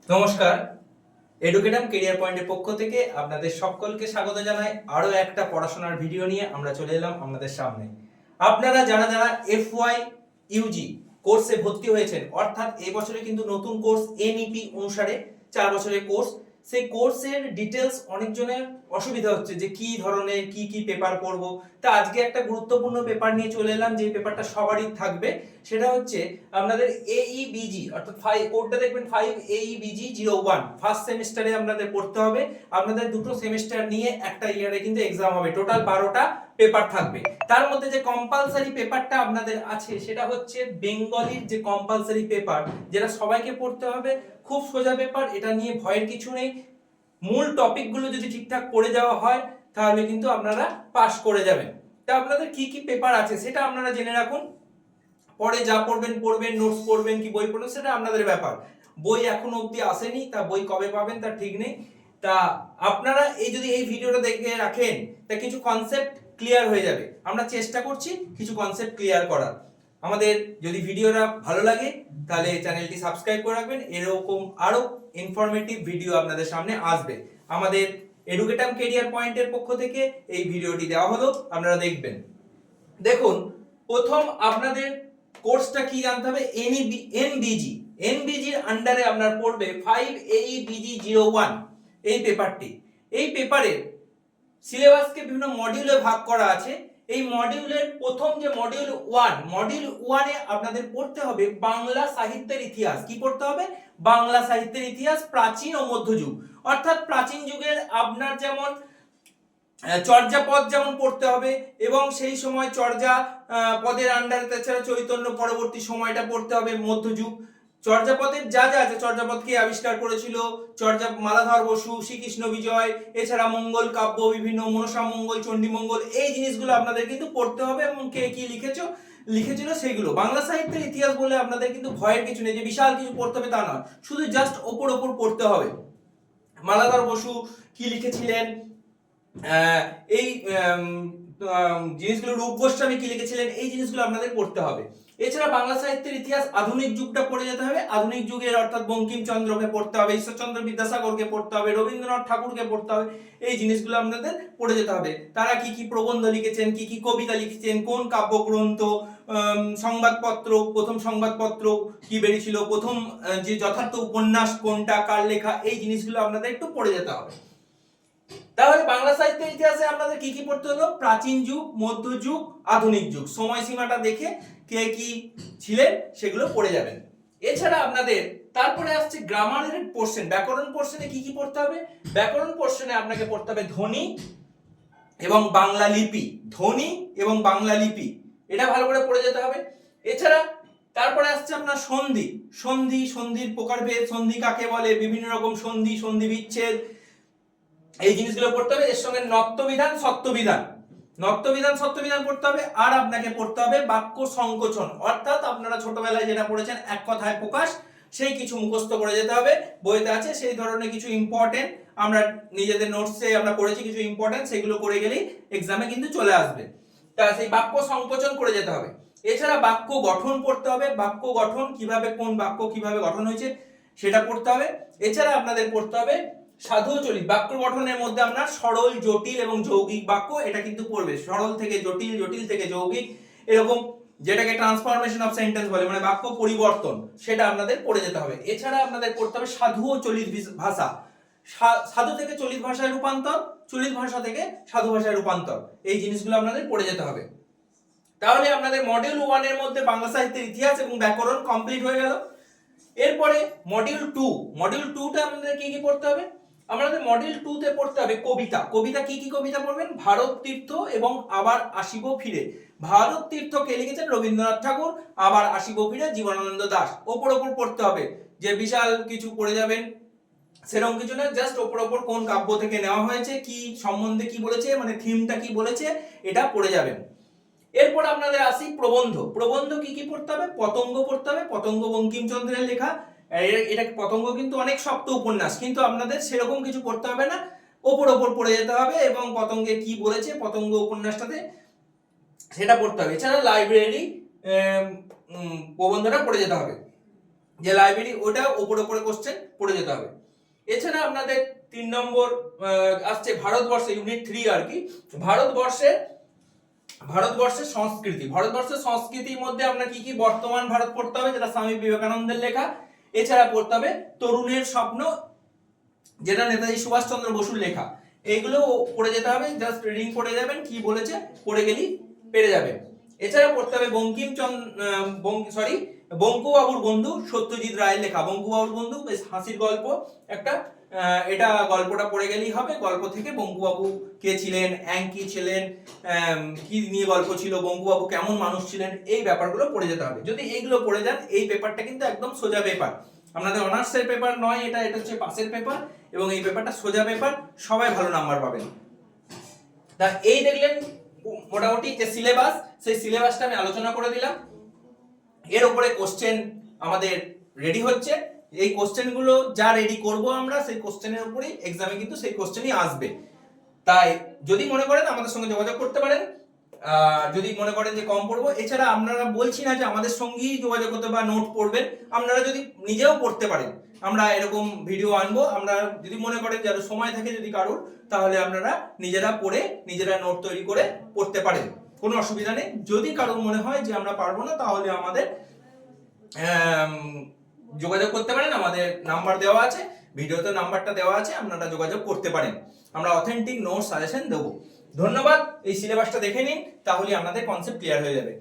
নমস্কার, এডুকেটাম কেরিয়ার পয়েন্টের পক্ষ থেকে আপনাদের সকলকে স্বাগত জানাই। আরো একটা পড়াশোনার ভিডিও নিয়ে আমরা চলে এলাম আপনাদের সামনে। আপনারা যারা যারা FY ইউজি কোর্সে ভর্তি হয়েছেন, অর্থাৎ এই বছরে কিন্তু নতুন কোর্স NEP অনুসারে 4 বছরের কোর্স, সেই কোর্সের ডিটেলস অনেকজনের অসুবিধা হচ্ছে যে কি ধরনের কি পেপার পড়ব। তা আজকে একটা গুরুত্বপূর্ণ পেপার নিয়ে চলে এলাম, যে পেপারটা সবারই থাকবে। সেটা হচ্ছে আপনাদের AEBG, অর্থাৎ কোডটা দেখবেন 5AEBG01। ফার্স্ট সেমিস্টারে আপনাদের পড়তে হবে। আপনাদের দুটো সেমিস্টার নিয়ে একটা ইয়ারে কিন্তু এক্সাম হবে, টোটাল 12টা পেপার থাকবে। তার মধ্যে যে কম্পালসারি পেপারটা আপনাদের আছে সেটা হচ্ছে বেঙ্গলির যে কম্পালসারি পেপার, যেটা সবাইকে পড়তে হবে। খুব সোজা পেপার, এটা নিয়ে ভয়ের কিছু নেই। মূল টপিকগুলো যদি ঠিকঠাক পড়ে যাওয়া হয় তাহলে কিন্তু আপনারা পাস করে যাবেন। তা আপনাদের কি পেপার আছে সেটা আপনারা জেনে রাখুন। পরে যা পড়বেন, নোটস পড়বেন কি বই পড়বেন সেটা আপনাদের ব্যাপার। বই এখনো অবধি আসেনি, তা বই কবে পাবেন তার ঠিক নেই। তা আপনারা যদি এই ভিডিওটা দেখে রাখেন তা কিছু কনসেপ্ট ক্লিয়ার হয়ে যাবে। আমরা চেষ্টা করছি কিছু কনসেপ্ট ক্লিয়ার করার। আমাদের যদি ভিডিওটা ভালো লাগে তাহলে চ্যানেলটি সাবস্ক্রাইব করে রাখবেন। এরকম আরো ইনফরমেটিভ ভিডিও আপনাদের সামনে আসবে। আমাদের এডুকেটাম কেরিয়ার পয়েন্টের পক্ষ থেকে এই ভিডিওটি দেওয়া হলো, আপনারা দেখবেন। দেখুন, প্রথম আপনাদের কোর্সটা কি জানতে হবে। এনবিজির আন্ডারে আপনার পড়বে 5AEBG01 এই পেপারটি। এই পেপারের সিলেবাসকে বিভিন্ন মডিউলে ভাগ করা আছে। এই মডিউলের প্রথম যে মডিউল 1 এ আপনাদের পড়তে হবে বাংলা সাহিত্যের ইতিহাস। কি পড়তে হবে? বাংলা সাহিত্যের ইতিহাস, প্রাচীন ও মধ্যযুগ। অর্থাৎ প্রাচীন যুগের আপনার যেমন চর্যাপদ যেমন পড়তে হবে, এবং সেই সময় চর্যা পদের আন্ডারে তাছাড়া চৈতন্য পরবর্তী সময়টা পড়তে হবে মধ্যযুগ। চর্যাপদের যা যা আছে, চর্যাপদ কে আবিষ্কার করেছিল, মালাধর বসু, শ্রীকৃষ্ণ বিজয়, এছাড়া মঙ্গল কাব্য, বিভিন্ন মনসা মঙ্গল, চণ্ডী মঙ্গল, এই জিনিসগুলো আপনাদের কিন্তু পড়তে হবে, এবং কে কি লিখেছিল সেগুলো। বাংলা সাহিত্যের ইতিহাস বলে আপনাদের কিন্তু ভয়ের কিছু নেই যে বিশাল কিছু পড়তে হবে তা নয়, শুধু জাস্ট ওপর পড়তে হবে। মালাধর বসু কি লিখেছিলেন, এই জিনিসগুলো, রূপ গোস্বামী কি লিখেছিলেন, এই জিনিসগুলো আপনাদের পড়তে হবে। এছাড়া বাংলা সাহিত্যের ইতিহাস আধুনিক যুগটা পড়ে যেতে হবে। আধুনিক যুগের অর্থাৎ বঙ্কিমচন্দ্রকে পড়তে হবে, ঈশ্বরচন্দ্র বিদ্যাসাগরকে পড়তে হবে, রবীন্দ্রনাথ ঠাকুরকে পড়তে হবে। এই জিনিসগুলো আপনাদের পড়ে যেতে হবে। তারা কি প্রবন্ধ লিখেছেন, কি কবিতা লিখেছেন, কোন কাব্যগ্রন্থ, সংবাদপত্র, প্রথম সংবাদপত্র কি বেরিয়েছিল, প্রথম যে যথার্থ উপন্যাস কোনটা, কার লেখা, এই জিনিসগুলো আপনাদের একটু পড়ে যেতে হবে। তাহলে বাংলা সাহিত্যের ইতিহাসে আপনাদের কি পড়তে হলো? প্রাচীন যুগ, মধ্যযুগ, আধুনিক যুগ, সময়সীমাটা দেখে কে কি ছিলেন সেগুলো পড়ে যাবেন। এছাড়া আপনাদের তারপরে আসছে গ্রামারের পোরশন। ব্যাকরণ পোরশনে কি পড়তে হবে? ব্যাকরণ পোরশনে আপনাকে পড়তে হবে ধ্বনি এবং বাংলা লিপি। ধ্বনি এবং বাংলা লিপি, এটা ভালো করে পড়ে যেতে হবে। এছাড়া তারপরে আসছে আপনার সন্ধির প্রকারভেদ, সন্ধি কাকে বলে, বিভিন্ন রকম সন্ধি বিচ্ছেদ, এই জিনিসগুলো পড়তে হবে। এর সঙ্গে নত্যবিধান সত্যবিধান পড়তে হবে। আর আপনাকে পড়তে হবে বাক্য সংকোচন, অর্থাৎ আপনারা ছোটবেলায় যেটা পড়েছেন এক কথায় প্রকাশ, সেই কিছু মুখস্থ করে যেতে হবে। বইতে আছে সেই ধরনের কিছু ইম্পর্টেন্ট, আমরা নিজেদের নোটসে আমরা পড়েছি কিছু ইম্পর্টেন্ট, সেগুলো করে গেলেই এক্সামে কিন্তু চলে আসবে। তা সেই বাক্য সংকোচন করে যেতে হবে। এছাড়া বাক্য গঠন পড়তে হবে। বাক্য গঠন কিভাবে, কোন বাক্য কিভাবে গঠন হয়েছে সেটা পড়তে হবে। এছাড়া আপনাদের পড়তে হবে সাধু চলিত। বাক্য গঠনের মধ্যে আপনার সরল, জটিল এবং যৌগিক বাক্য, এটা কিন্তু পড়বে। সরল থেকে জটিল, জটিল থেকে যৌগিক, এরকম যেটাকে ট্রান্সফরমেশন অফ সেন্টেন্স বলে, মানে বাক্য পরিবর্তন, সেটা আপনাদের পড়ে যেতে হবে। এছাড়া আপনাদের পড়তে হবে সাধু ও চলিত ভাষা। সাধু থেকে চলিত ভাষায় রূপান্তর, চলিত ভাষা থেকে সাধু ভাষায় রূপান্তর, এই জিনিসগুলো আপনাদের পড়ে যেতে হবে। তাহলে আপনাদের মডিউল 1 এর মধ্যে বাংলা সাহিত্যের ইতিহাস এবং ব্যাকরণ কমপ্লিট হয়ে গেল। এরপরে মডিউল 2টা আমাদের কি পড়তে হবে? আমাদের মডিউল 2 তে পড়তে হবে কবিতা। কি কবিতা পড়বেন? ভারত তীর্থ এবং আবার আসিব ফিরে। ভারত তীর্থ কে লিখেছেন? রবীন্দ্রনাথ ঠাকুর। আবার আসিব ফিরে জীবনানন্দ দাশ। ওপর পড়তে হবে, যে বিশাল কিছু পড়ে যাবেন সেরকম কিছু না, জাস্ট ওপর কোন কাব্য থেকে নেওয়া হয়েছে, কি সম্বন্ধে কি বলেছে, মানে থিমটা কি বলেছে, এটা পড়ে যাবেন। এরপর আপনাদের আসি প্রবন্ধ কি পড়তে হবে? পতঙ্গ পড়তে হবে। পতঙ্গ বঙ্কিমচন্দ্রের লেখা। এটা পতঙ্গ কিন্তু অনেক শক্ত উপন্যাস, কিন্তু আপনাদের সেরকম কিছু পড়তে হবে না, ওপর পড়ে যেতে হবে, এবং পতঙ্গে কি বলেছে পতঙ্গ উপন্যাসটাতে সেটা পড়তে হবে। এছাড়া লাইব্রেরি প্রবন্ধটা পড়ে যেতে হবে। যে লাইব্রেরি, ওটা ওপরে কোশ্চেন পড়ে যেতে হবে। এছাড়া আপনাদের 3 নম্বর আসছে ভারতবর্ষে, ইউনিট 3 আর কি, ভারতবর্ষের সংস্কৃতির মধ্যে আপনার কি কি বর্তমান ভারত পড়তে হবে, যেটা স্বামী বিবেকানন্দের লেখা। এছাড়া পড়তে হবে তরুণের স্বপ্ন, যেটা নেতাজি সুভাষচন্দ্র বসুর লেখা। এইগুলো পড়ে যেতে হবে, জাস্ট রিডিং পড়ে যাবেন, কি বলেছে পড়ে গেলেই পেরে যাবেন। এছাড়া পড়তে হবে বঙ্কুবাবুর বন্ধু, সত্যজিৎ রায়ের লেখা। বঙ্কুবাবুর বন্ধু বেশ হাসির গল্প একটা, এটা গল্পটা পড়ে গেলেই হবে। গল্প থেকে বঙ্কুবাবু কে ছিলেন, কি ছিলেন, কি নিয়ে গল্প ছিল, বঙ্কুবাবু কেমন মানুষ ছিলেন, এই ব্যাপারগুলো পড়ে যেতে হবে। যদি এইগুলো পড়ে যান, এই পেপারটা কিন্তু একদম সোজা পেপার, আপনাদের অনার্সের পেপার নয়, এটা হচ্ছে পাসের পেপার, এবং এই পেপারটা সোজা পেপার, সবাই ভালো নাম্বার পাবেন। তা এই দেখলেন মোটামুটি যে সিলেবাস, সেই সিলেবাসটা আমি আলোচনা করে দিলাম। এর উপরে কোশ্চেন আমাদের রেডি হচ্ছে। এই কোশ্চেনগুলো যা রেডি করব আমরা, সেই কোশ্চেনের উপরেই এক্সামে কিন্তু সেই কোশ্চেনই আসবে। তাই যদি মনে করেন আমাদের সঙ্গে যোগাযোগ করতে পারেন, যদি মনে করেন যে কম পড়বো। এছাড়া আপনারা বলছি না যে আমাদের সঙ্গেই যোগাযোগ করতে বা নোট পড়বেন, আপনারা যদি নিজেও পড়তে পারেন, আমরা এরকম ভিডিও আনবো। আমরা যদি মনে করেন যারা সময় থাকে যদি কারোর, তাহলে আপনারা নিজেরা পড়ে নিজেরা নোট তৈরি করে পড়তে পারেন, কোনো অসুবিধা নেই। যদি কারোর মনে হয় যে আমরা পারবো না, তাহলে আমাদের যোগাযোগ করতে পারেন, আমাদের নাম্বার দেওয়া আছে, ভিডিওতে নাম্বারটা দেওয়া আছে, আপনারা যোগাযোগ করতে পারেন, আমরা অথেন্টিক নোট সাজেশন দেবো। ধন্যবাদ। এই সিলেবাসটা দেখে নিন, তাহলে আপনাদের কনসেপ্ট ক্লিয়ার হয়ে যাবে।